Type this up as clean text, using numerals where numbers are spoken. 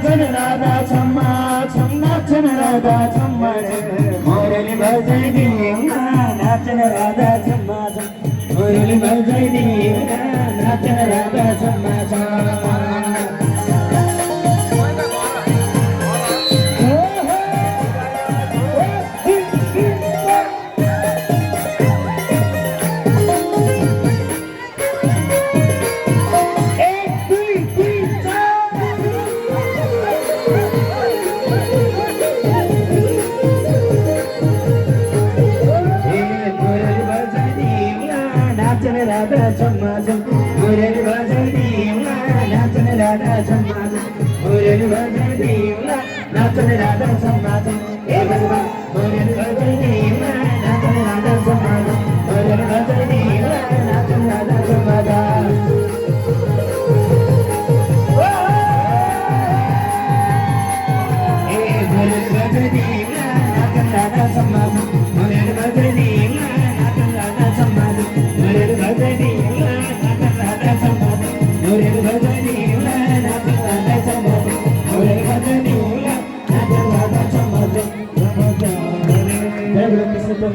नाचन राधा छम्मा छम नाचन राधा छम्मा मोरली बजाइदी नाचन राधा छम्मा छम मोरली बजाइदी नाचन राधा छम्मा छम राधा छम्मा छम मुरली बजाइदी नाचन राधा छम्मा छम मुरली बजाइदी नाचन राधा छम्मा छम ए भगवान मुरली बजाइदी नाचन राधा छम्मा छम मुरली बजाइदी नाचन राधा छम्मा छम ए मुरली बजाइदी